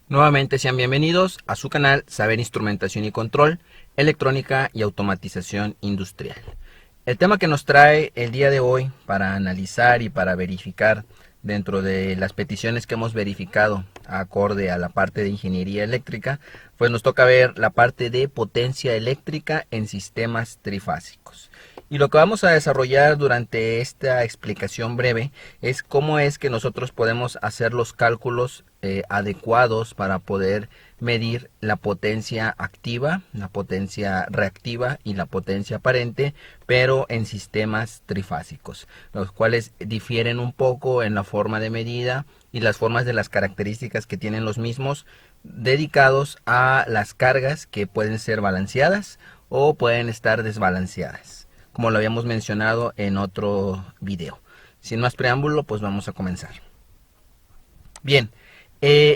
Nuevamente sean bienvenidos a su canal Saber Instrumentación y Control, Electrónica y Automatización Industrial. El tema que nos trae el día de hoy para analizar y para verificar dentro de las peticiones que hemos verificado acorde a la parte de ingeniería eléctrica, pues nos toca ver la parte de potencia eléctrica en sistemas trifásicos. Y lo que vamos a desarrollar durante esta explicación breve es cómo es que nosotros podemos hacer los cálculos adecuados para poder medir la potencia activa, la potencia reactiva y la potencia aparente, pero en sistemas trifásicos, los cuales difieren un poco en la forma de medida y las formas de las características que tienen los mismos, dedicados a las cargas que pueden ser balanceadas o pueden estar desbalanceadas, como lo habíamos mencionado en otro video. Sin más preámbulo, pues vamos a comenzar. Bien,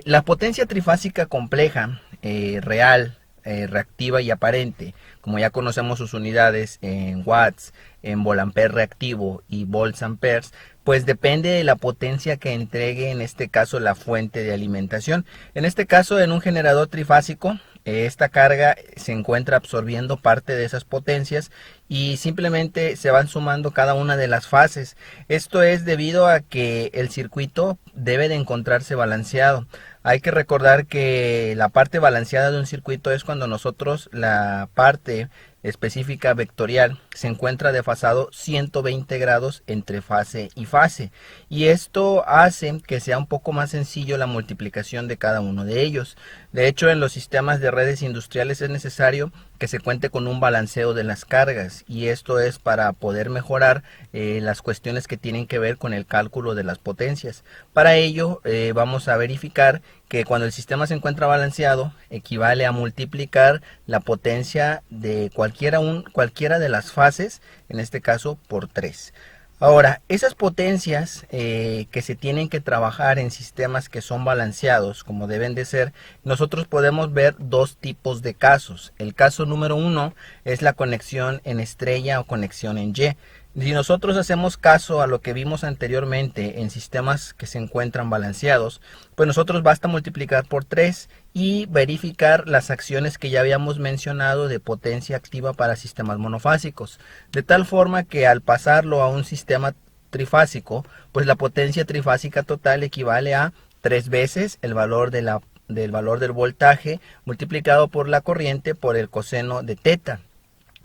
la potencia trifásica compleja, real, reactiva y aparente, como ya conocemos sus unidades en watts, en volampere reactivo y volts amperes, pues depende de la potencia que entregue en este caso la fuente de alimentación. En este caso, en un generador trifásico, esta carga se encuentra absorbiendo parte de esas potencias y simplemente se van sumando cada una de las fases. Esto es debido a que el circuito debe de encontrarse balanceado. Hay que recordar que la parte balanceada de un circuito es cuando nosotros la parte específica vectorial se encuentra desfasado 120 grados entre fase y fase, y esto hace que sea un poco más sencillo la multiplicación de cada uno de ellos. De hecho, en los sistemas de redes industriales es necesario que se cuente con un balanceo de las cargas, y esto es para poder mejorar las cuestiones que tienen que ver con el cálculo de las potencias. Para ello vamos a verificar que cuando el sistema se encuentra balanceado equivale a multiplicar la potencia de cualquiera de las fases, en este caso por 3. Ahora, esas potencias que se tienen que trabajar en sistemas que son balanceados, como deben de ser, nosotros podemos ver dos tipos de casos. El caso número 1 es la conexión en estrella o conexión en Y. Si nosotros hacemos caso a lo que vimos anteriormente en sistemas que se encuentran balanceados, pues nosotros basta multiplicar por 3 y verificar las acciones que ya habíamos mencionado de potencia activa para sistemas monofásicos, de tal forma que al pasarlo a un sistema trifásico, pues la potencia trifásica total equivale a 3 veces el valor del valor del voltaje multiplicado por la corriente por el coseno de teta.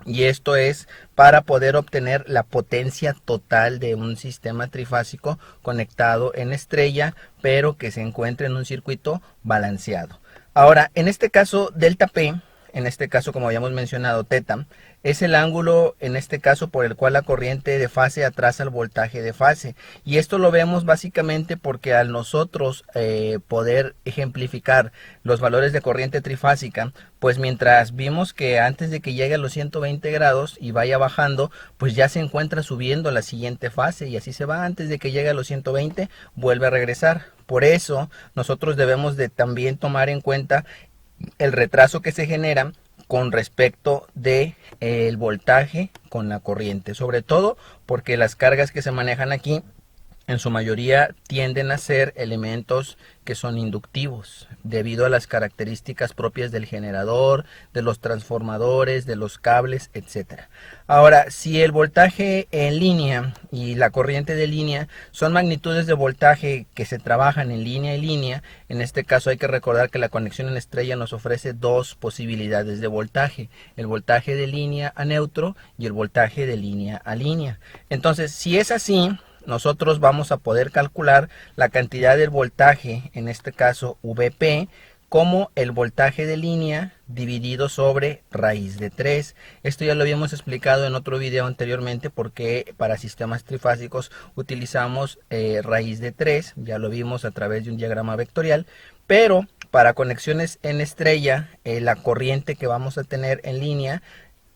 Y esto es para poder obtener la potencia total de un sistema trifásico conectado en estrella, pero que se encuentre en un circuito balanceado. Ahora, en este caso, delta P, en este caso como habíamos mencionado, teta, es el ángulo en este caso por el cual la corriente de fase atrasa el voltaje de fase. Y esto lo vemos básicamente porque al nosotros poder ejemplificar los valores de corriente trifásica, pues mientras vimos que antes de que llegue a los 120 grados y vaya bajando, pues ya se encuentra subiendo a la siguiente fase y así se va, antes de que llegue a los 120 vuelve a regresar. Por eso nosotros debemos de también tomar en cuenta el retraso que se genera con respecto de el voltaje con la corriente, sobre todo porque las cargas que se manejan aquí en su mayoría tienden a ser elementos que son inductivos debido a las características propias del generador, de los transformadores, de los cables, etcétera. Ahora, si el voltaje en línea y la corriente de línea son magnitudes de voltaje que se trabajan en línea y línea, en este caso hay que recordar que la conexión en estrella nos ofrece dos posibilidades de voltaje: el voltaje de línea a neutro y el voltaje de línea a línea. Entonces, si es así, nosotros vamos a poder calcular la cantidad del voltaje, en este caso VP, como el voltaje de línea dividido sobre raíz de 3. Esto ya lo habíamos explicado en otro video anteriormente, porque para sistemas trifásicos utilizamos raíz de 3, ya lo vimos a través de un diagrama vectorial, pero para conexiones en estrella, la corriente que vamos a tener en línea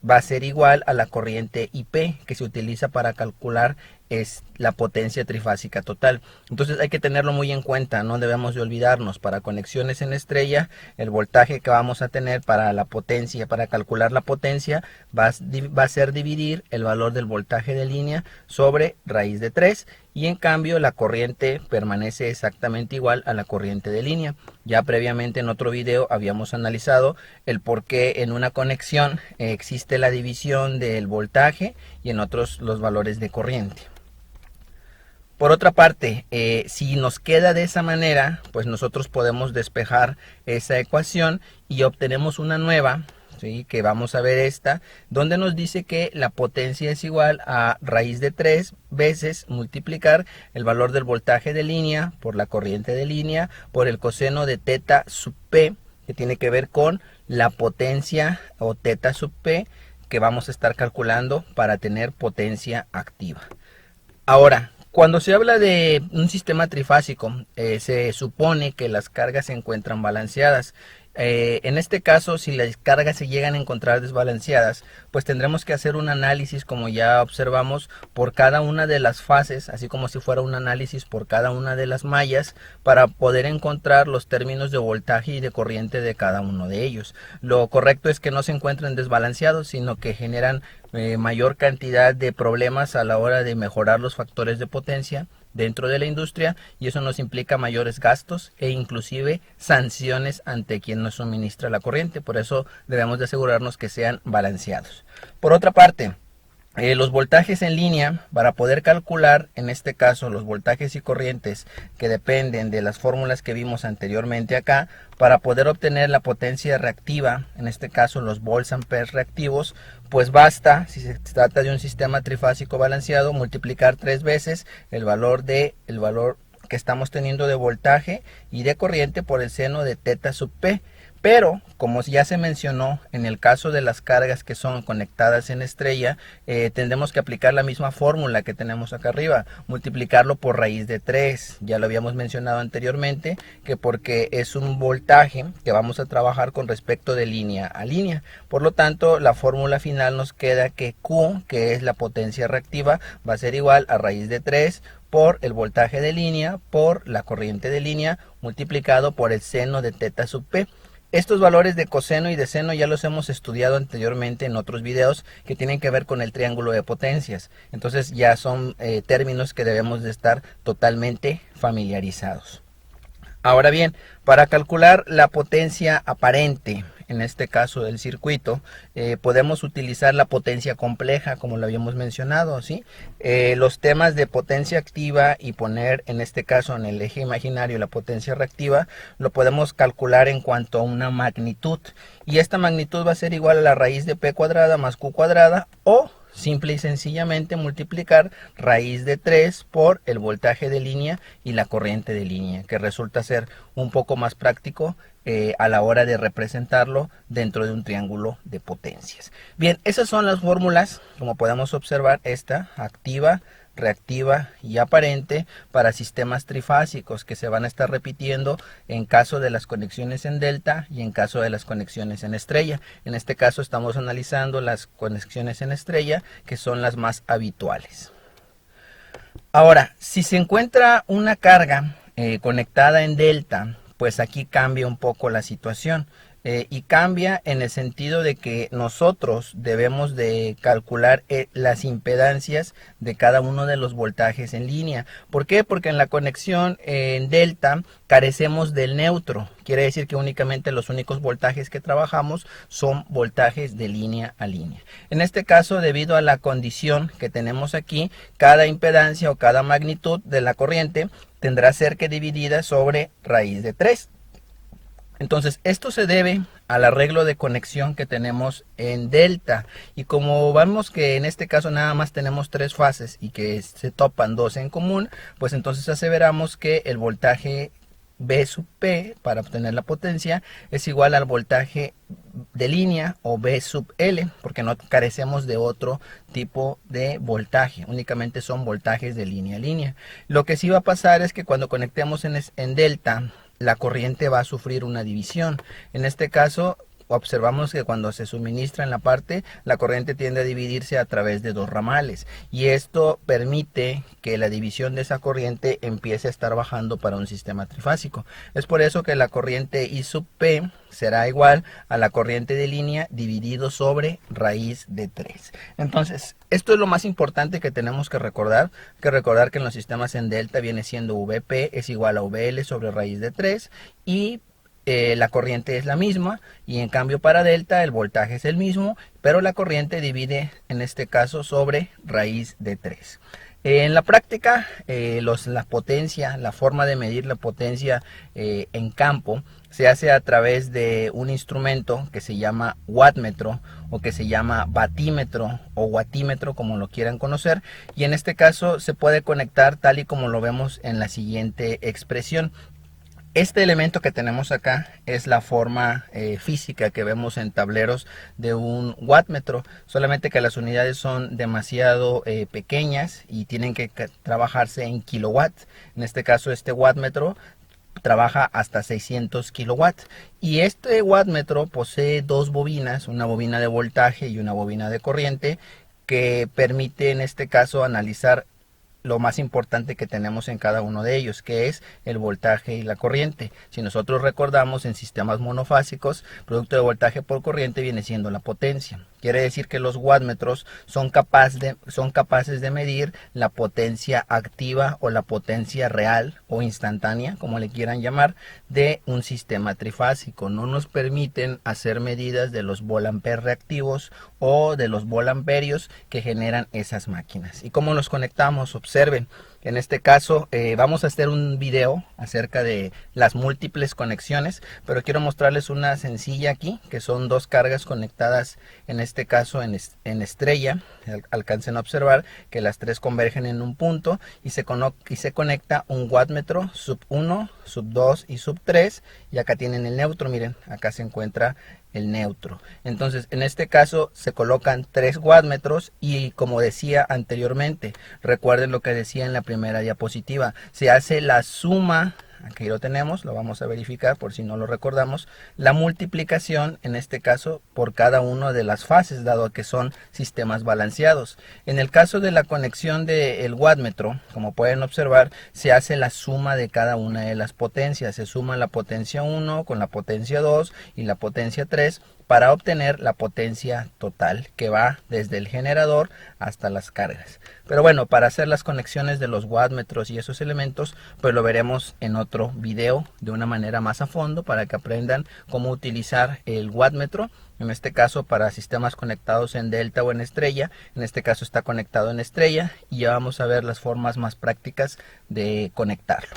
va a ser igual a la corriente IP que se utiliza para calcular es la potencia trifásica total. Entonces hay que tenerlo muy en cuenta, no debemos de olvidarnos. Para conexiones en estrella, el voltaje que vamos a tener para la potencia, para calcular la potencia, va a ser dividir el valor del voltaje de línea sobre raíz de 3, y en cambio la corriente permanece exactamente igual a la corriente de línea. Ya previamente en otro video habíamos analizado el por qué en una conexión existe la división del voltaje y en otros los valores de corriente. Por otra parte, si nos queda de esa manera, pues nosotros podemos despejar esa ecuación y obtenemos una nueva, ¿sí? Que vamos a ver esta, donde nos dice que la potencia es igual a raíz de 3 veces multiplicar el valor del voltaje de línea por la corriente de línea por el coseno de teta sub p, que tiene que ver con la potencia o teta sub p que vamos a estar calculando para tener potencia activa. Ahora, cuando se habla de un sistema trifásico, se supone que las cargas se encuentran balanceadas. En este caso, si las cargas se llegan a encontrar desbalanceadas, pues tendremos que hacer un análisis, como ya observamos, por cada una de las fases, así como si fuera un análisis por cada una de las mallas, para poder encontrar los términos de voltaje y de corriente de cada uno de ellos. Lo correcto es que no se encuentren desbalanceados, sino que generan mayor cantidad de problemas a la hora de mejorar los factores de potencia dentro de la industria, y eso nos implica mayores gastos e inclusive sanciones ante quien nos suministra la corriente. Por eso debemos de asegurarnos que sean balanceados. Por otra parte, los voltajes en línea, para poder calcular en este caso los voltajes y corrientes que dependen de las fórmulas que vimos anteriormente acá, para poder obtener la potencia reactiva, en este caso los volts amperes reactivos, pues basta, si se trata de un sistema trifásico balanceado, multiplicar 3 veces el valor que estamos teniendo de voltaje y de corriente por el seno de teta sub p. Pero, como ya se mencionó, en el caso de las cargas que son conectadas en estrella, tendremos que aplicar la misma fórmula que tenemos acá arriba, multiplicarlo por raíz de 3. Ya lo habíamos mencionado anteriormente, que porque es un voltaje que vamos a trabajar con respecto de línea a línea. Por lo tanto, la fórmula final nos queda que Q, que es la potencia reactiva, va a ser igual a raíz de 3 por el voltaje de línea por la corriente de línea multiplicado por el seno de teta sub p. Estos valores de coseno y de seno ya los hemos estudiado anteriormente en otros videos que tienen que ver con el triángulo de potencias. Entonces ya son términos que debemos de estar totalmente familiarizados. Ahora bien, para calcular la potencia aparente, en este caso del circuito, podemos utilizar la potencia compleja, como lo habíamos mencionado, ¿sí? Los temas de potencia activa y poner, en este caso, en el eje imaginario la potencia reactiva, lo podemos calcular en cuanto a una magnitud. Y esta magnitud va a ser igual a la raíz de P cuadrada más Q cuadrada, o simple y sencillamente multiplicar raíz de 3 por el voltaje de línea y la corriente de línea, que resulta ser un poco más práctico a la hora de representarlo dentro de un triángulo de potencias. Bien, esas son las fórmulas, como podemos observar, esta activa, reactiva y aparente para sistemas trifásicos, que se van a estar repitiendo en caso de las conexiones en delta y en caso de las conexiones en estrella. En este caso estamos analizando las conexiones en estrella, que son las más habituales. Ahora, si se encuentra una carga conectada en delta, pues aquí cambia un poco la situación. Y cambia en el sentido de que nosotros debemos de calcular las impedancias de cada uno de los voltajes en línea. ¿Por qué? Porque en la conexión en delta carecemos del neutro. Quiere decir que únicamente los únicos voltajes que trabajamos son voltajes de línea a línea. En este caso, debido a la condición que tenemos aquí, cada impedancia o cada magnitud de la corriente tendrá que dividida sobre raíz de 3. Entonces, esto se debe al arreglo de conexión que tenemos en delta. Y como vemos que en este caso nada más tenemos 3 fases y que se topan 2 en común, pues entonces aseveramos que el voltaje B sub P para obtener la potencia es igual al voltaje de línea o B sub L, porque no carecemos de otro tipo de voltaje, únicamente son voltajes de línea a línea. Lo que sí va a pasar es que cuando conectemos en delta, la corriente va a sufrir una división. En este caso, observamos que cuando se suministra en la parte, la corriente tiende a dividirse a través de dos ramales, y esto permite que la división de esa corriente empiece a estar bajando para un sistema trifásico. Es por eso que la corriente I sub P será igual a la corriente de línea dividido sobre raíz de 3. Entonces, esto es lo más importante que tenemos que recordar que en los sistemas en delta viene siendo VP es igual a VL sobre raíz de 3, y la corriente es la misma, y en cambio para delta el voltaje es el mismo, pero la corriente divide en este caso sobre raíz de 3. En la práctica, la forma de medir la potencia en campo se hace a través de un instrumento que se llama wattmetro, o que se llama batímetro o watímetro, como lo quieran conocer, y en este caso se puede conectar tal y como lo vemos en la siguiente expresión. Este elemento que tenemos acá es la forma física que vemos en tableros de un wattmetro, solamente que las unidades son demasiado pequeñas y tienen que trabajarse en kilowatts. En este caso, este wattmetro trabaja hasta 600 kilowatts, y este wattmetro posee dos bobinas, una bobina de voltaje y una bobina de corriente, que permite en este caso analizar lo más importante que tenemos en cada uno de ellos, que es el voltaje y la corriente. Si nosotros recordamos, en sistemas monofásicos, producto de voltaje por corriente viene siendo la potencia. Quiere decir que los wattmetros son capaces de medir la potencia activa o la potencia real o instantánea, como le quieran llamar, de un sistema trifásico. No nos permiten hacer medidas de los volamperes reactivos o de los volamperios que generan esas máquinas. ¿Y cómo los conectamos? Observen. En este caso vamos a hacer un video acerca de las múltiples conexiones, pero quiero mostrarles una sencilla aquí, que son dos cargas conectadas, en este caso en estrella. Alcancen a observar que las tres convergen en un punto, y se conecta un wattmetro sub 1, sub 2 y sub 3, y acá tienen el neutro. Miren, acá se encuentra el neutro. Entonces, en este caso se colocan tres wattmetros, y como decía anteriormente, recuerden lo que decía en la primera diapositiva, se hace la suma. Aquí lo tenemos, lo vamos a verificar por si no lo recordamos, la multiplicación en este caso por cada una de las fases, dado que son sistemas balanceados. En el caso de la conexión del wattmetro, como pueden observar, se hace la suma de cada una de las potencias, se suma la potencia 1 con la potencia 2 y la potencia 3 para obtener la potencia total, que va desde el generador hasta las cargas. Pero bueno, para hacer las conexiones de los wattmetros y esos elementos, pues lo veremos en otro video de una manera más a fondo, para que aprendan cómo utilizar el wattmetro, en este caso para sistemas conectados en delta o en estrella. En este caso está conectado en estrella, y ya vamos a ver las formas más prácticas de conectarlo.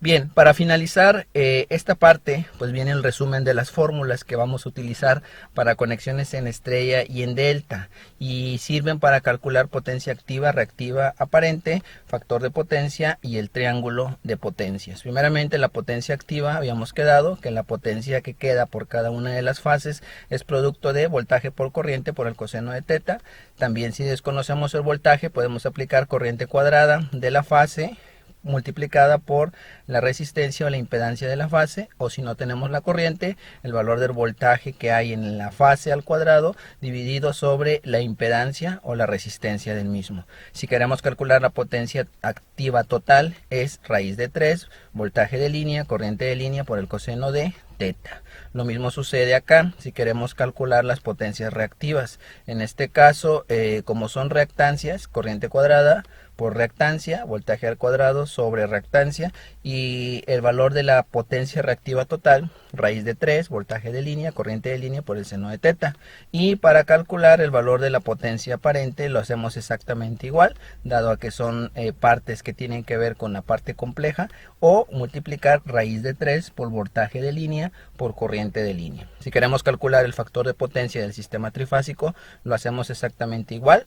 Bien, para finalizar esta parte, pues viene el resumen de las fórmulas que vamos a utilizar para conexiones en estrella y en delta, y sirven para calcular potencia activa, reactiva, aparente, factor de potencia y el triángulo de potencias. Primeramente, la potencia activa, habíamos quedado que la potencia que queda por cada una de las fases es producto de voltaje por corriente por el coseno de teta. También, si desconocemos el voltaje, podemos aplicar corriente cuadrada de la fase multiplicada por la resistencia o la impedancia de la fase, o si no tenemos la corriente, el valor del voltaje que hay en la fase al cuadrado dividido sobre la impedancia o la resistencia del mismo. Si queremos calcular la potencia activa total, es raíz de 3, voltaje de línea, corriente de línea por el coseno de teta. Lo mismo sucede acá si queremos calcular las potencias reactivas. En este caso, como son reactancias, corriente cuadrada por reactancia, voltaje al cuadrado sobre reactancia, y el valor de la potencia reactiva total, raíz de 3, voltaje de línea, corriente de línea por el seno de teta. Y para calcular el valor de la potencia aparente lo hacemos exactamente igual, dado a que son partes que tienen que ver con la parte compleja, o multiplicar raíz de 3 por voltaje de línea por corriente de línea. Si queremos calcular el factor de potencia del sistema trifásico, lo hacemos exactamente igual.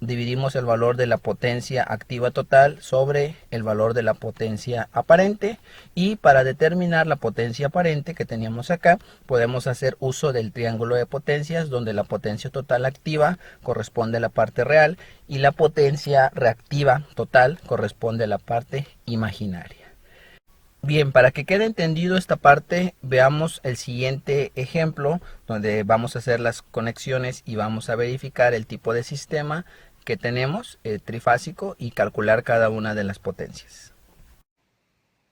Dividimos el valor de la potencia activa total sobre el valor de la potencia aparente, y para determinar la potencia aparente que teníamos acá, podemos hacer uso del triángulo de potencias, donde la potencia total activa corresponde a la parte real y la potencia reactiva total corresponde a la parte imaginaria. Bien, para que quede entendido esta parte, veamos el siguiente ejemplo donde vamos a hacer las conexiones y vamos a verificar el tipo de sistema que tenemos, trifásico, y calcular cada una de las potencias.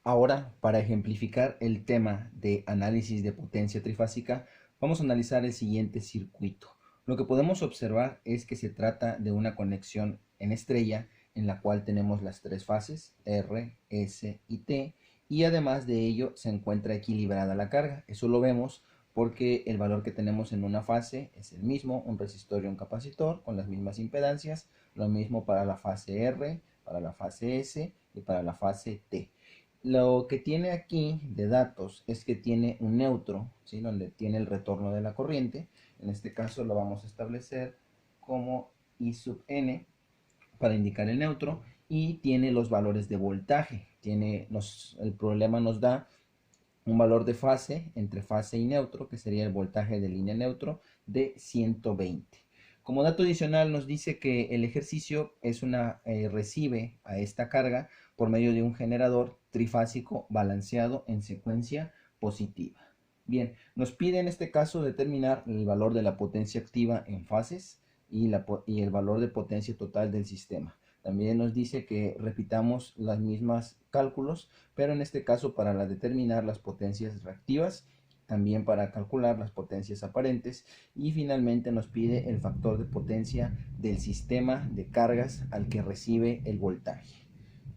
Ahora, para ejemplificar el tema de análisis de potencia trifásica, vamos a analizar el siguiente circuito. Lo que podemos observar es que se trata de una conexión en estrella en la cual tenemos las tres fases R, S y T, y además de ello se encuentra equilibrada la carga. Eso lo vemos porque el valor que tenemos en una fase es el mismo, un resistor y un capacitor con las mismas impedancias, lo mismo para la fase R, para la fase S y para la fase T. Lo que tiene aquí de datos es que tiene un neutro, ¿sí? Donde tiene el retorno de la corriente. En este caso lo vamos a establecer como I sub n para indicar el neutro, y tiene los valores de voltaje. El problema nos da un valor de fase entre fase y neutro, que sería el voltaje de línea neutro, de 120. Como dato adicional nos dice que el ejercicio recibe a esta carga por medio de un generador trifásico balanceado en secuencia positiva. Bien, nos pide en este caso determinar el valor de la potencia activa en fases y el valor de potencia total del sistema. También nos dice que repitamos las mismas cálculos, pero en este caso para determinar las potencias reactivas, también para calcular las potencias aparentes, y finalmente nos pide el factor de potencia del sistema de cargas al que recibe el voltaje.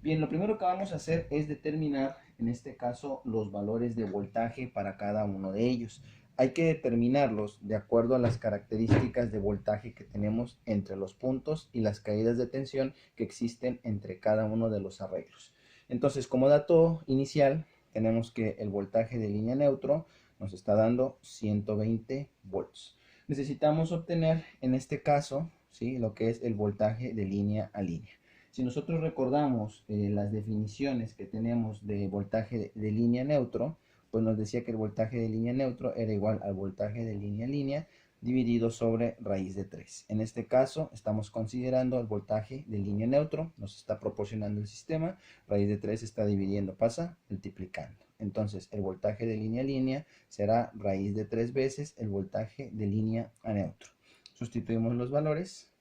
Bien, lo primero que vamos a hacer es determinar, en este caso, los valores de voltaje para cada uno de ellos. Hay que determinarlos de acuerdo a las características de voltaje que tenemos entre los puntos y las caídas de tensión que existen entre cada uno de los arreglos. Entonces, como dato inicial, tenemos que el voltaje de línea neutro nos está dando 120 volts. Necesitamos obtener, en este caso, ¿sí?, lo que es el voltaje de línea a línea. Si nosotros recordamos las definiciones que tenemos de voltaje de línea neutro, pues nos decía que el voltaje de línea neutro era igual al voltaje de línea a línea dividido sobre raíz de 3. En este caso estamos considerando el voltaje de línea neutro, nos está proporcionando el sistema, raíz de 3 está dividiendo, pasa multiplicando. Entonces el voltaje de línea a línea será raíz de 3 veces el voltaje de línea a neutro. Sustituimos los valores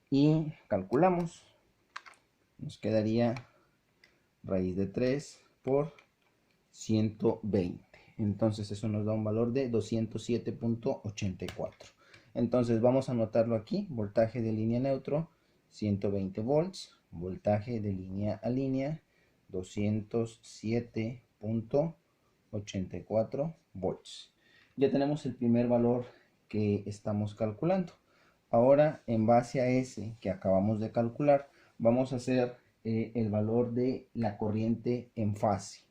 y calculamos. Nos quedaría raíz de 3 por 120. Entonces eso nos da un valor de 207.84. Entonces vamos a anotarlo aquí. Voltaje de línea neutro 120 volts. Voltaje de línea a línea 207.84 volts. Ya tenemos el primer valor que estamos calculando. Ahora, en base a ese que acabamos de calcular, vamos a hacer el valor de la corriente en fase.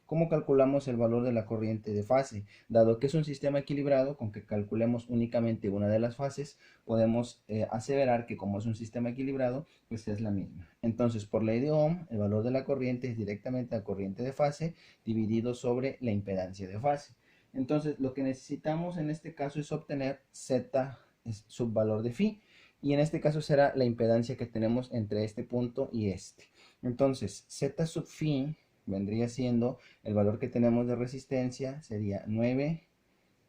¿Cómo calculamos el valor de la corriente de fase? Dado que es un sistema equilibrado, con que calculemos únicamente una de las fases, podemos aseverar que como es un sistema equilibrado, pues es la misma. Entonces, por ley de Ohm, el valor de la corriente es directamente la corriente de fase dividido sobre la impedancia de fase. Entonces, lo que necesitamos en este caso es obtener Z subvalor de phi, y en este caso será la impedancia que tenemos entre este punto y este. Entonces, Z sub phi vendría siendo el valor que tenemos de resistencia, sería 9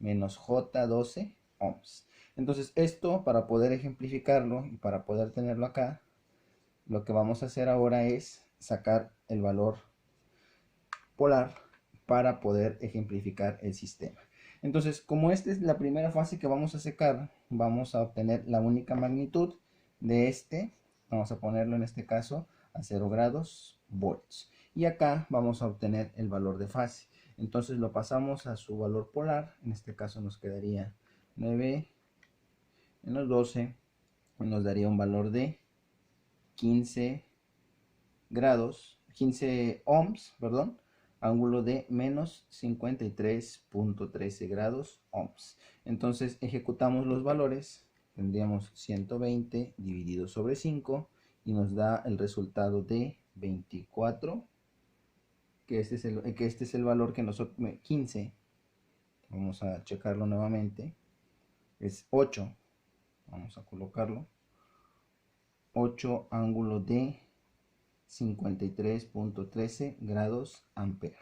menos J12 ohms. Entonces esto, para poder ejemplificarlo y para poder tenerlo acá, lo que vamos a hacer ahora es sacar el valor polar para poder ejemplificar el sistema. Entonces, como esta es la primera fase que vamos a secar, vamos a obtener la única magnitud de este. Vamos a ponerlo en este caso a 0 grados volts. Y acá vamos a obtener el valor de fase. Entonces lo pasamos a su valor polar. En este caso nos quedaría 9 menos 12. Nos daría un valor de 15 grados, 15 ohms, perdón, ángulo de menos 53.13 grados ohms. Entonces ejecutamos los valores, tendríamos 120 dividido sobre 5 y nos da el resultado de 24, que este es el valor que nosotros, 15, vamos a checarlo nuevamente, es 8, vamos a colocarlo, 8 ángulo de 53.13 grados ampere.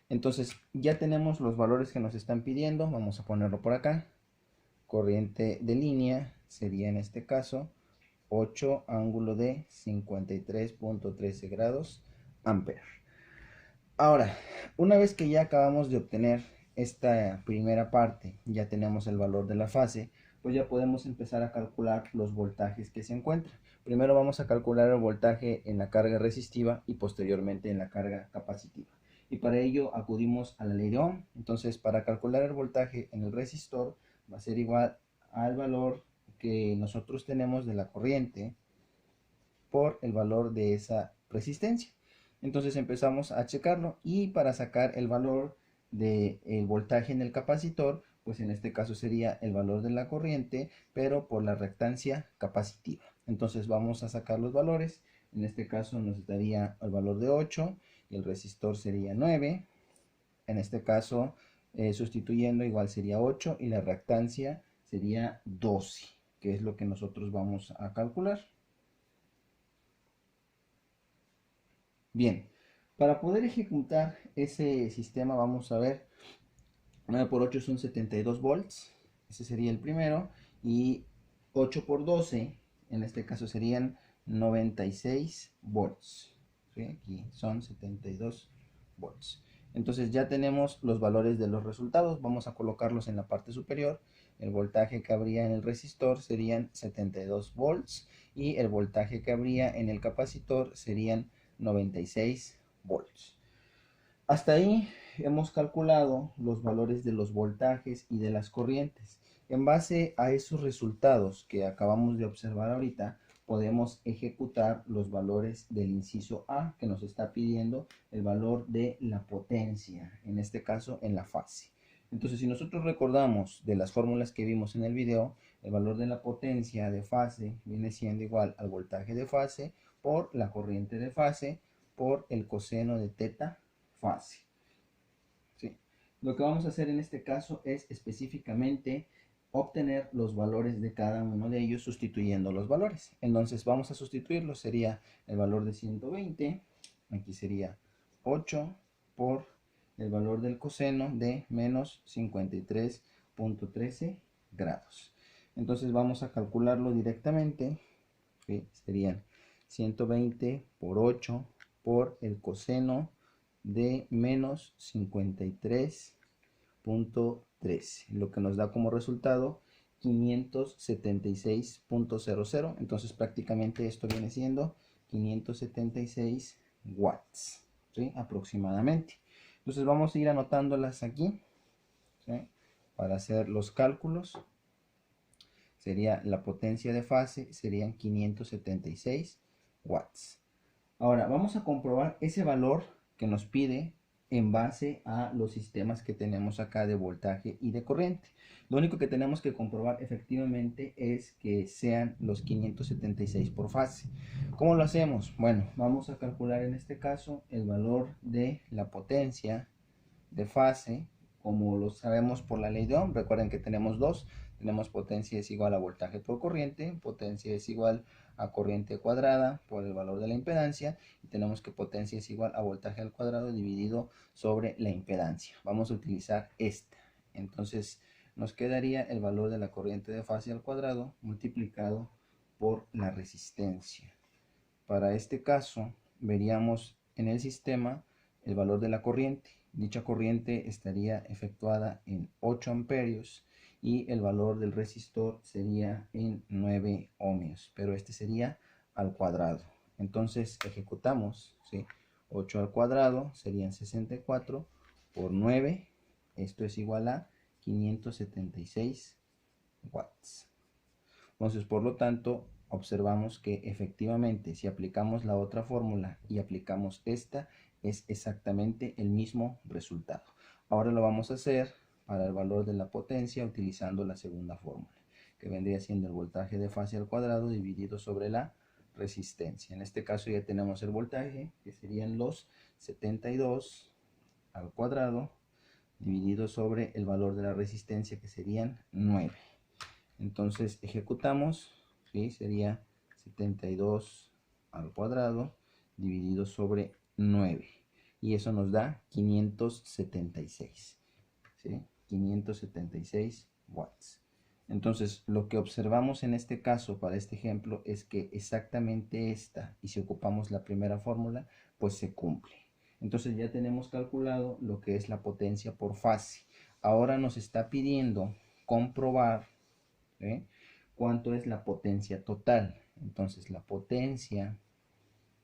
Entonces ya tenemos los valores que nos están pidiendo. Vamos a ponerlo por acá. Corriente de línea sería en este caso 8 ángulo de 53.13 grados ampere. Ahora, una vez que ya acabamos de obtener esta primera parte, ya tenemos el valor de la fase, pues ya podemos empezar a calcular los voltajes que se encuentran. Primero vamos a calcular el voltaje en la carga resistiva y posteriormente en la carga capacitiva. Y para ello acudimos a la ley de Ohm. Entonces, para calcular el voltaje en el resistor va a ser igual al valor que nosotros tenemos de la corriente por el valor de esa resistencia. Entonces empezamos a checarlo y para sacar el valor del voltaje en el capacitor, pues en este caso sería el valor de la corriente, pero por la reactancia capacitiva. Entonces vamos a sacar los valores. En este caso nos daría el valor de 8 y el resistor sería 9. En este caso, sustituyendo igual sería 8 y la reactancia sería 12, que es lo que nosotros vamos a calcular. Bien, para poder ejecutar ese sistema vamos a ver, 9 por 8 son 72 volts, ese sería el primero, y 8 por 12, en este caso serían 96 volts, ¿sí? Aquí son 72 volts. Entonces ya tenemos los valores de los resultados, vamos a colocarlos en la parte superior. El voltaje que habría en el resistor serían 72 volts y el voltaje que habría en el capacitor serían 96 volts. Hasta ahí hemos calculado los valores de los voltajes y de las corrientes. En base a esos resultados que acabamos de observar ahorita, podemos ejecutar los valores del inciso A, que nos está pidiendo el valor de la potencia, en este caso en la fase. Entonces, si nosotros recordamos de las fórmulas que vimos en el video, el valor de la potencia de fase viene siendo igual al voltaje de fase por la corriente de fase por el coseno de teta fase. ¿Sí? Lo que vamos a hacer en este caso es específicamente obtener los valores de cada uno de ellos sustituyendo los valores. Entonces vamos a sustituirlos, sería el valor de 120, aquí sería 8 por el valor del coseno de menos 53.13 grados. Entonces vamos a calcularlo directamente, ¿sí? Serían 120 por 8 por el coseno de menos 53.13, lo que nos da como resultado 576.00. Entonces prácticamente esto viene siendo 576 watts, ¿sí? Aproximadamente. Entonces vamos a ir anotándolas aquí, ¿sí? Para hacer los cálculos. Sería la potencia de fase, serían 576 watts. Ahora vamos a comprobar ese valor que nos pide en base a los sistemas que tenemos acá de voltaje y de corriente. Lo único que tenemos que comprobar efectivamente es que sean los 576 por fase. ¿Cómo lo hacemos? Bueno, vamos a calcular en este caso el valor de la potencia de fase, como lo sabemos por la ley de Ohm. Recuerden que tenemos dos. Tenemos potencia es igual a voltaje por corriente, potencia es igual a corriente cuadrada por el valor de la impedancia, y tenemos que potencia es igual a voltaje al cuadrado dividido sobre la impedancia. Vamos a utilizar esta. Entonces nos quedaría el valor de la corriente de fase al cuadrado multiplicado por la resistencia. Para este caso veríamos en el sistema el valor de la corriente. Dicha corriente estaría efectuada en 8 amperios y el valor del resistor sería en 9 ohmios, pero este sería al cuadrado. Entonces ejecutamos, ¿sí? 8 al cuadrado serían 64 por 9, esto es igual a 576 watts. Entonces, por lo tanto, observamos que efectivamente si aplicamos la otra fórmula y aplicamos esta, es exactamente el mismo resultado. Ahora lo vamos a hacer para el valor de la potencia utilizando la segunda fórmula, que vendría siendo el voltaje de fase al cuadrado dividido sobre la resistencia. En este caso ya tenemos el voltaje, que serían los 72 al cuadrado dividido sobre el valor de la resistencia, que serían 9. Entonces ejecutamos, ¿sí? Sería 72 al cuadrado dividido sobre 9. Y eso nos da 576. ¿Sí? 576 watts. Entonces, lo que observamos en este caso, para este ejemplo, es que exactamente esta, y si ocupamos la primera fórmula, pues se cumple. Entonces ya tenemos calculado lo que es la potencia por fase. Ahora nos está pidiendo comprobar, ¿eh?, cuánto es la potencia total. Entonces la potencia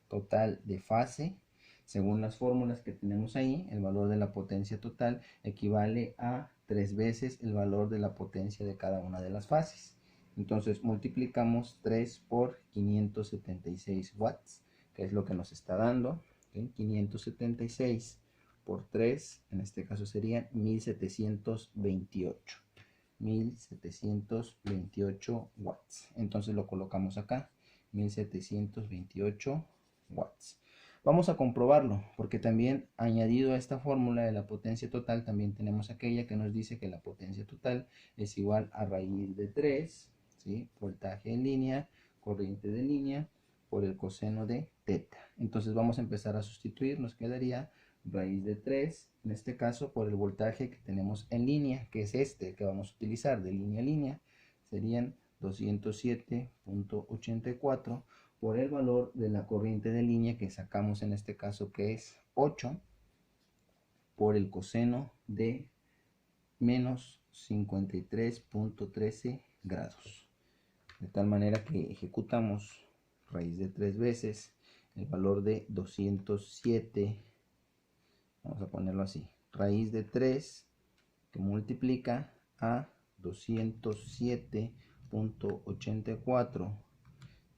total de fase, según las fórmulas que tenemos ahí, el valor de la potencia total equivale a 3 veces el valor de la potencia de cada una de las fases. Entonces multiplicamos 3 por 576 watts, que es lo que nos está dando. ¿Sí? 576 por 3, en este caso serían 1728. 1728 watts. Entonces lo colocamos acá, 1728 watts. Vamos a comprobarlo, porque también añadido a esta fórmula de la potencia total, también tenemos aquella que nos dice que la potencia total es igual a raíz de 3, ¿sí?, voltaje en línea, corriente de línea, por el coseno de teta. Entonces vamos a empezar a sustituir, nos quedaría raíz de 3, en este caso por el voltaje que tenemos en línea, que es este que vamos a utilizar de línea a línea, serían 207.84 por el valor de la corriente de línea que sacamos en este caso, que es 8, por el coseno de menos 53.13 grados. De tal manera que ejecutamos raíz de 3 veces el valor de 207, vamos a ponerlo así, raíz de 3 que multiplica a 207.84,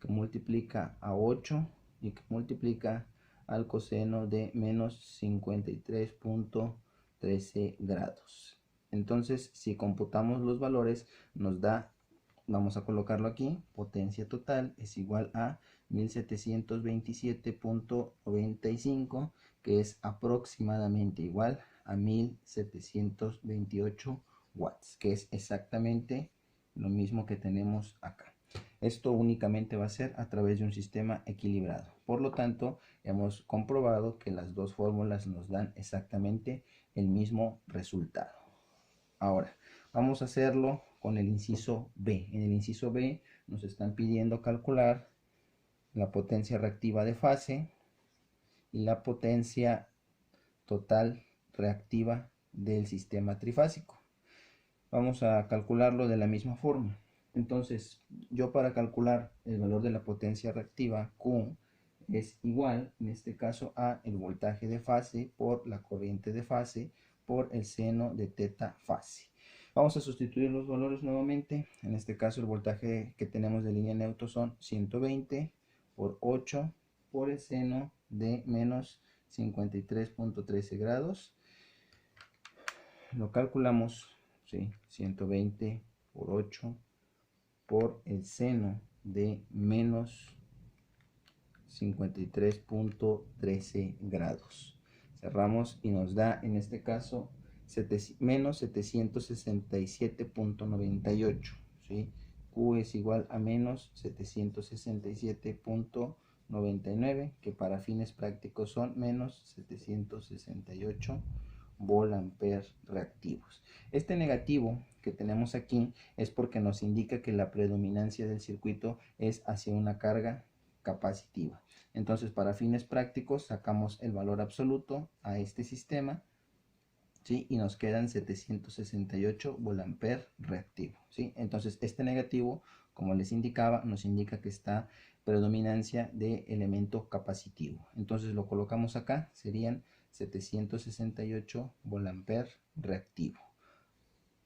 que multiplica a 8 y que multiplica al coseno de menos 53.13 grados. Entonces, si computamos los valores, nos da, vamos a colocarlo aquí, potencia total es igual a 1727.95, que es aproximadamente igual a 1728 watts, que es exactamente lo mismo que tenemos acá. Esto únicamente va a ser a través de un sistema equilibrado. Por lo tanto, hemos comprobado que las dos fórmulas nos dan exactamente el mismo resultado. Ahora, vamos a hacerlo con el inciso B. En el inciso B nos están pidiendo calcular la potencia reactiva de fase y la potencia total reactiva del sistema trifásico. Vamos a calcularlo de la misma forma. Entonces, yo para calcular el valor de la potencia reactiva, Q, es igual, en este caso, a el voltaje de fase por la corriente de fase por el seno de teta fase. Vamos a sustituir los valores nuevamente. En este caso, el voltaje que tenemos de línea neutro son 120 por 8 por el seno de menos 53.13 grados. Lo calculamos, ¿sí?, 120 por 8 por el seno de menos 53.13 grados. Cerramos y nos da en este caso menos 767.98. ¿Sí? Q es igual a menos 767.99, que para fines prácticos son menos 768 volt-ampere reactivos. Este negativo que tenemos aquí es porque nos indica que la predominancia del circuito es hacia una carga capacitiva. Entonces, para fines prácticos sacamos el valor absoluto a este sistema, ¿sí?, y nos quedan 768 volt-ampere reactivo, ¿sí? Entonces, este negativo, como les indicaba, nos indica que está predominancia de elemento capacitivo. Entonces lo colocamos acá, serían 768 volt-ampere reactivo.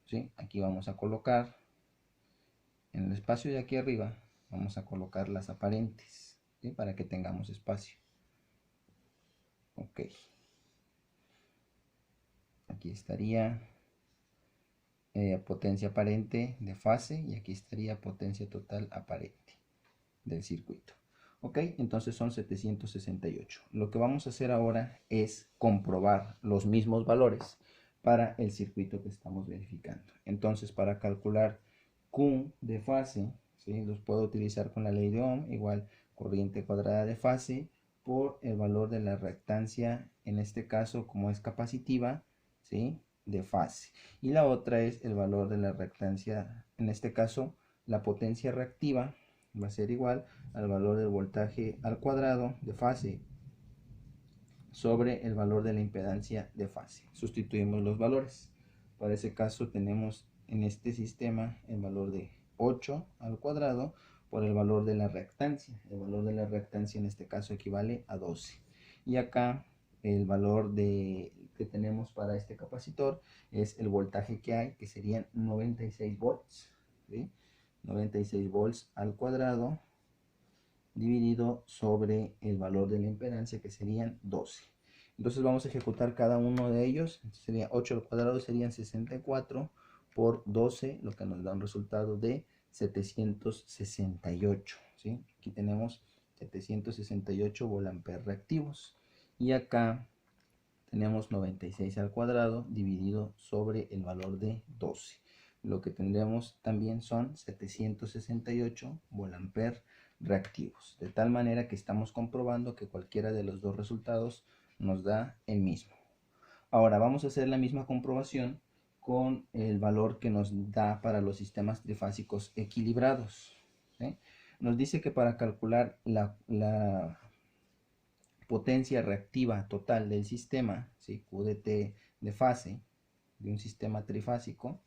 ¿Sí? Aquí vamos a colocar, en el espacio de aquí arriba, vamos a colocar las aparentes, ¿sí?, para que tengamos espacio. Ok. Aquí estaría potencia aparente de fase y aquí estaría potencia total aparente del circuito. Ok, entonces son 768. Lo que vamos a hacer ahora es comprobar los mismos valores para el circuito que estamos verificando. Entonces, para calcular Q de fase, ¿sí?, los puedo utilizar con la ley de Ohm, igual corriente cuadrada de fase por el valor de la reactancia, en este caso como es capacitiva, ¿sí?, de fase. Y la otra es el valor de la reactancia, en este caso la potencia reactiva va a ser igual al valor del voltaje al cuadrado de fase sobre el valor de la impedancia de fase. Sustituimos los valores. Para ese caso tenemos en este sistema el valor de 8 al cuadrado por el valor de la reactancia. El valor de la reactancia en este caso equivale a 12. Y acá el valor que tenemos para este capacitor es el voltaje que hay, que serían 96 volts. ¿Sí? 96 volts al cuadrado dividido sobre el valor de la impedancia, que serían 12. Entonces vamos a ejecutar cada uno de ellos. Sería 8 al cuadrado, serían 64 por 12, lo que nos da un resultado de 768. ¿Sí? Aquí tenemos 768 volamperes reactivos. Y acá tenemos 96 al cuadrado dividido sobre el valor de 12. Lo que tendremos también son 768 volamperes reactivos. De tal manera que estamos comprobando que cualquiera de los dos resultados nos da el mismo. Ahora vamos a hacer la misma comprobación con el valor que nos da para los sistemas trifásicos equilibrados. ¿Sí? Nos dice que para calcular la potencia reactiva total del sistema, ¿sí?, QDT de fase de un sistema trifásico,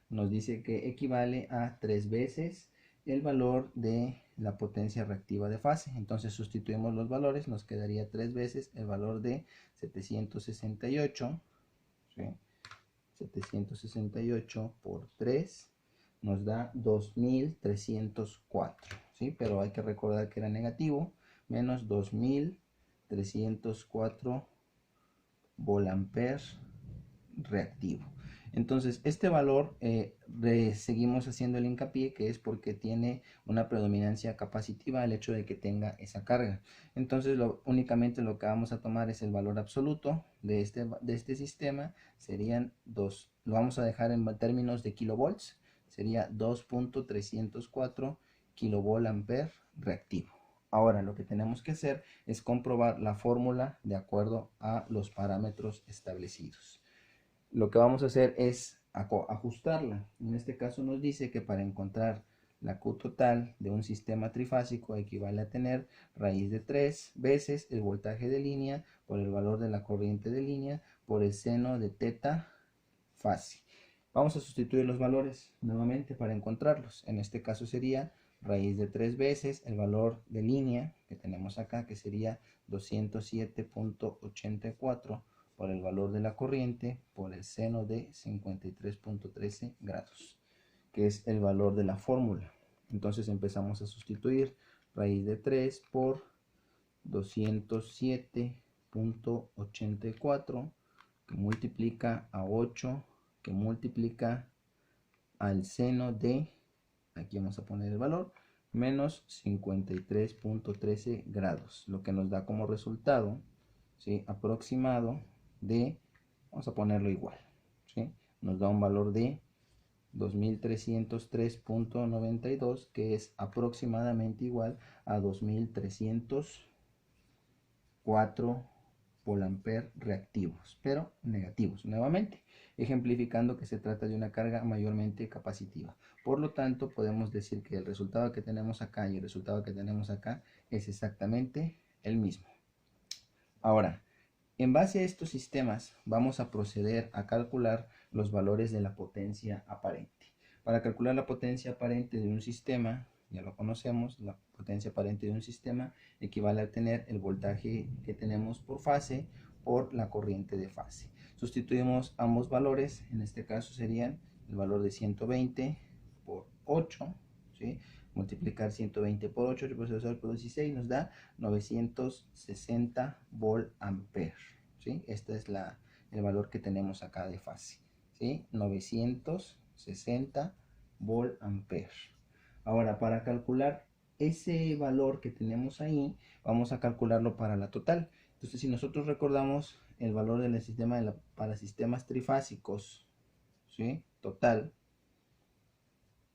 nos dice que equivale a 3 veces el valor de la potencia reactiva de fase. Entonces sustituimos los valores, nos quedaría 3 veces el valor de 768, ¿sí?, 768 por 3 nos da 2304, ¿sí? Pero hay que recordar que era negativo, menos 2304 volamperes reactivo. Entonces este valor seguimos haciendo el hincapié, que es porque tiene una predominancia capacitiva el hecho de que tenga esa carga. Entonces únicamente lo que vamos a tomar es el valor absoluto de este sistema, serían 2, lo vamos a dejar en términos de kilovolts, sería 2.304 kilovolamper reactivo. Ahora lo que tenemos que hacer es comprobar la fórmula de acuerdo a los parámetros establecidos. Lo que vamos a hacer es ajustarla. En este caso nos dice que para encontrar la Q total de un sistema trifásico equivale a tener raíz de 3 veces el voltaje de línea por el valor de la corriente de línea por el seno de teta fase. Vamos a sustituir los valores nuevamente para encontrarlos. En este caso sería raíz de 3 veces el valor de línea que tenemos acá, que sería 207.84 por el valor de la corriente por el seno de 53.13 grados, que es el valor de la fórmula. Entonces empezamos a sustituir raíz de 3 por 207.84, que multiplica a 8, que multiplica al seno de, aquí vamos a poner el valor, menos 53.13 grados, lo que nos da como resultado, ¿sí?, aproximado de, vamos a ponerlo igual, ¿sí?, nos da un valor de 2303.92, que es aproximadamente igual a 2304 volamperes reactivos, pero negativos nuevamente, ejemplificando que se trata de una carga mayormente capacitiva. Por lo tanto, podemos decir que el resultado que tenemos acá y el resultado que tenemos acá es exactamente el mismo. Ahora, en base a estos sistemas vamos a proceder a calcular los valores de la potencia aparente. Para calcular la potencia aparente de un sistema, ya lo conocemos, la potencia aparente de un sistema equivale a tener el voltaje que tenemos por fase por la corriente de fase. Sustituimos ambos valores, en este caso serían el valor de 120 por 8, ¿sí?, multiplicar 120 por 8, 8 por 16 nos da 960 volamperes, ¿sí? Este es el valor que tenemos acá de fase, ¿sí? 960 volamperes. Ahora, para calcular ese valor que tenemos ahí, vamos a calcularlo para la total. Entonces, si nosotros recordamos el valor del sistema para sistemas trifásicos, ¿sí?, total,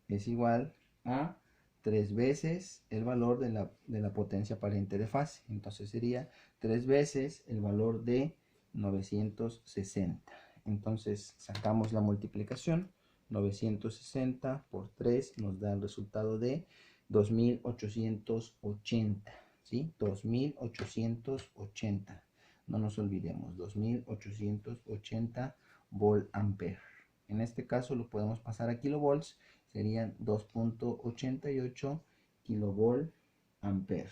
es igual a 3 veces el valor de la potencia aparente de fase. Entonces sería 3 veces el valor de 960. Entonces sacamos la multiplicación. 960 por 3 nos da el resultado de 2880. ¿Sí? 2880. No nos olvidemos, 2880 volt ampere. En este caso lo podemos pasar a kilovolts, serían 2.88 kilovolt ampere.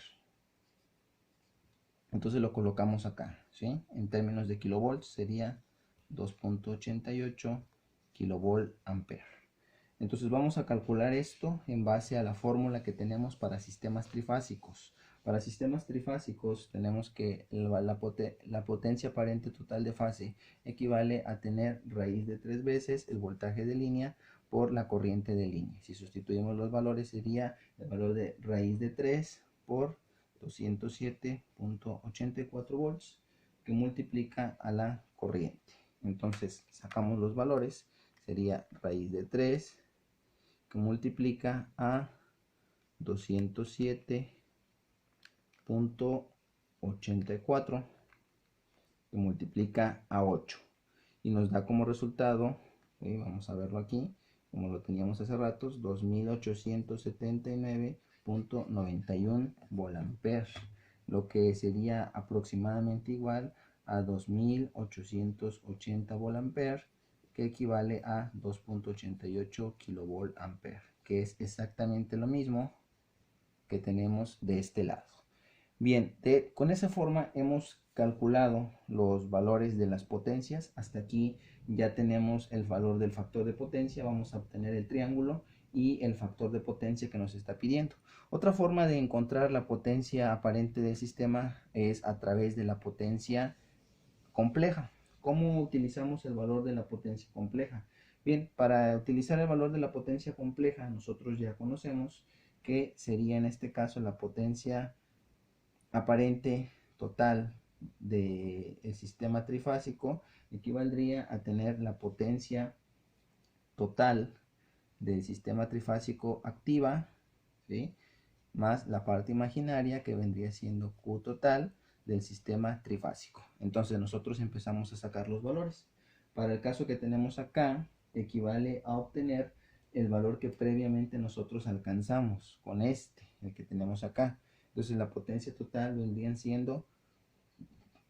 Entonces lo colocamos acá, ¿sí? En términos de kilovolts sería 2.88 kilovolt ampere. Entonces vamos a calcular esto en base a la fórmula que tenemos para sistemas trifásicos. Para sistemas trifásicos tenemos que la potencia aparente total de fase equivale a tener raíz de 3 veces el voltaje de línea por la corriente de línea. Si sustituimos los valores sería el valor de raíz de 3 por 207.84 volts que multiplica a la corriente. Entonces sacamos los valores, sería raíz de 3 que multiplica a 207.84 que multiplica a 8 y nos da como resultado, vamos a verlo aquí, como lo teníamos hace ratos, 2879.91 volt-ampere, lo que sería aproximadamente igual a 2880 volt-ampere, que equivale a 2.88 kilovolt-ampere, que es exactamente lo mismo que tenemos de este lado. Bien, con esa forma hemos calculado los valores de las potencias. Hasta aquí ya tenemos el valor del factor de potencia. Vamos a obtener el triángulo y el factor de potencia que nos está pidiendo. Otra forma de encontrar la potencia aparente del sistema es a través de la potencia compleja. ¿Cómo utilizamos el valor de la potencia compleja? Bien, para utilizar el valor de la potencia compleja nosotros ya conocemos que sería en este caso la potencia aparente total del sistema trifásico equivaldría a tener la potencia total del sistema trifásico activa, ¿sí?, más la parte imaginaria que vendría siendo Q total del sistema trifásico. Entonces nosotros empezamos a sacar los valores. Para el caso que tenemos acá, equivale a obtener el valor que previamente nosotros alcanzamos con el que tenemos acá. Entonces la potencia total vendrían siendo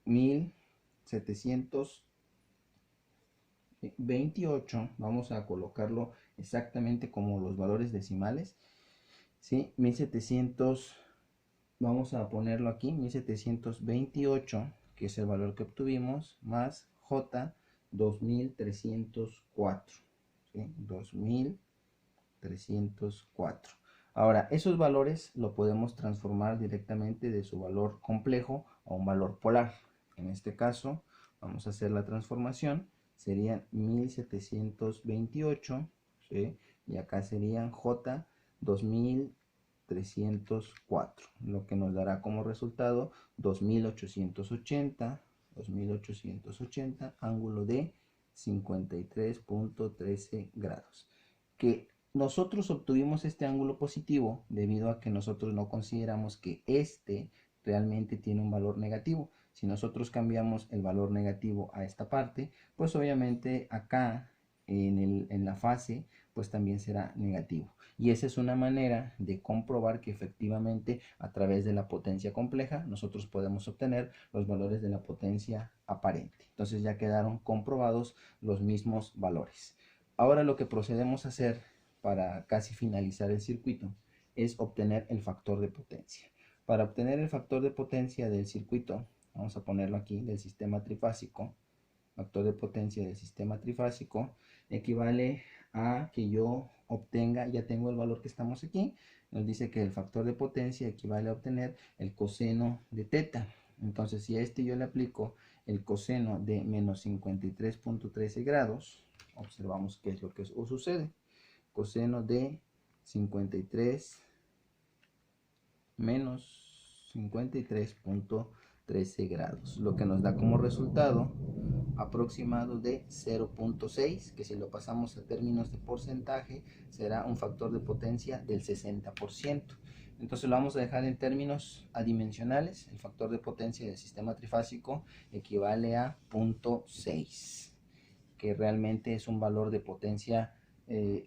1728. Vamos a colocarlo exactamente como los valores decimales, ¿sí? 1700, vamos a ponerlo aquí, 1728, que es el valor que obtuvimos, más J 2304, ¿sí? 2304. Ahora, esos valores lo podemos transformar directamente de su valor complejo a un valor polar. En este caso, vamos a hacer la transformación. Serían 1728, ¿sí?, y acá serían J 2304, lo que nos dará como resultado 2880, ángulo de 53.13 grados. Que nosotros obtuvimos este ángulo positivo debido a que nosotros no consideramos que realmente tiene un valor negativo. Si nosotros cambiamos el valor negativo a esta parte, pues obviamente acá en la fase pues también será negativo. Y esa es una manera de comprobar que efectivamente a través de la potencia compleja nosotros podemos obtener los valores de la potencia aparente. Entonces ya quedaron comprobados los mismos valores. Ahora lo que procedemos a hacer para casi finalizar el circuito es obtener el factor de potencia. Para obtener el factor de potencia del circuito, vamos a ponerlo aquí, del sistema trifásico, factor de potencia del sistema trifásico equivale a que yo obtenga, ya tengo el valor que estamos aquí, nos dice que el factor de potencia equivale a obtener el coseno de teta. Entonces si a yo le aplico el coseno de menos 53.13 grados, observamos qué es lo que sucede. Coseno de 53 menos 53.13 grados, lo que nos da como resultado aproximado de 0.6, que si lo pasamos a términos de porcentaje será un factor de potencia del 60%. Entonces lo vamos a dejar en términos adimensionales. El factor de potencia del sistema trifásico equivale a 0.6, que realmente es un valor de potencia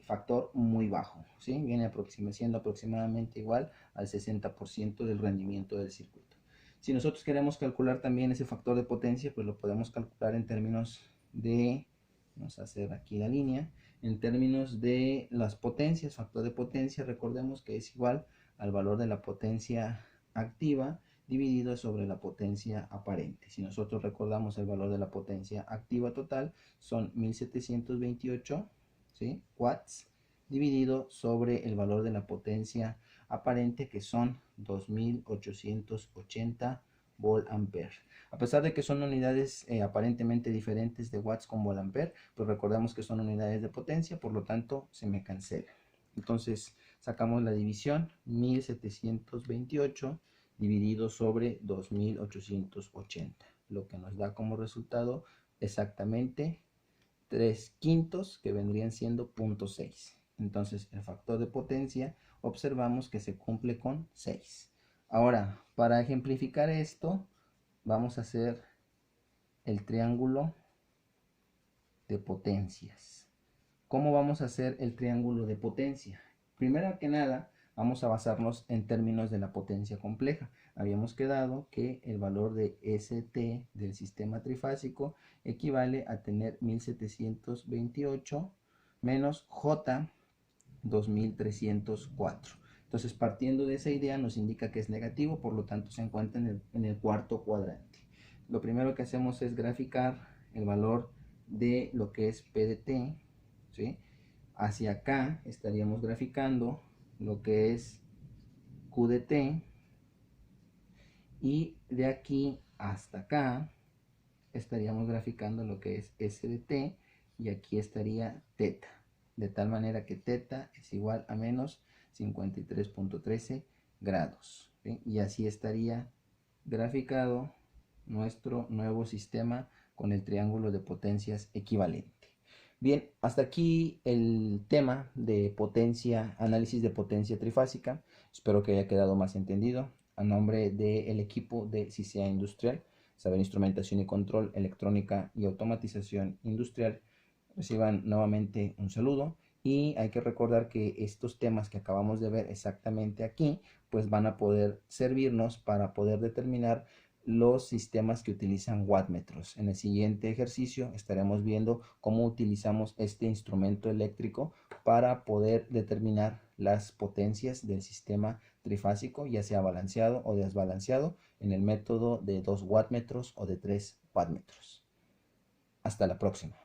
factor muy bajo, ¿sí? Viene siendo aproximadamente igual al 60% del rendimiento del circuito. Si nosotros queremos calcular también ese factor de potencia, pues lo podemos calcular en términos de, vamos a hacer aquí la línea, en términos de las potencias. Factor de potencia, recordemos que es igual al valor de la potencia activa dividido sobre la potencia aparente. Si nosotros recordamos el valor de la potencia activa total, son 1728, ¿sí?, watts, dividido sobre el valor de la potencia aparente, que son 2880 volt ampere. A pesar de que son unidades aparentemente diferentes de watts con volt ampere, pues recordemos que son unidades de potencia, por lo tanto se me cancela. Entonces sacamos la división, 1728 dividido sobre 2880, lo que nos da como resultado exactamente 3/5, que vendrían siendo 0.6. Entonces el factor de potencia observamos que se cumple con 6. Ahora, para ejemplificar esto, vamos a hacer el triángulo de potencias. ¿Cómo vamos a hacer el triángulo de potencia? Primero que nada, vamos a basarnos en términos de la potencia compleja. Habíamos quedado que el valor de ST del sistema trifásico equivale a tener 1728 menos J 2304. Entonces, partiendo de esa idea, nos indica que es negativo, por lo tanto se encuentra en el cuarto cuadrante. Lo primero que hacemos es graficar el valor de lo que es P de T, ¿sí? Hacia acá estaríamos graficando lo que es Q de T, y de aquí hasta acá estaríamos graficando lo que es S de T, y aquí estaría teta, de tal manera que teta es igual a menos 53.13 grados, ¿sí? Y así estaría graficado nuestro nuevo sistema con el triángulo de potencias equivalente. Bien, hasta aquí el tema de potencia, análisis de potencia trifásica. Espero que haya quedado más entendido. A nombre del equipo de CCA Industrial, Saber Instrumentación y Control, Electrónica y Automatización Industrial, reciban nuevamente un saludo. Y hay que recordar que estos temas que acabamos de ver exactamente aquí, pues van a poder servirnos para poder determinar los sistemas que utilizan wattmetros. En el siguiente ejercicio estaremos viendo cómo utilizamos este instrumento eléctrico para poder determinar las potencias del sistema trifásico, ya sea balanceado o desbalanceado, en el método de 2 wattmetros o de 3 wattmetros. Hasta la próxima.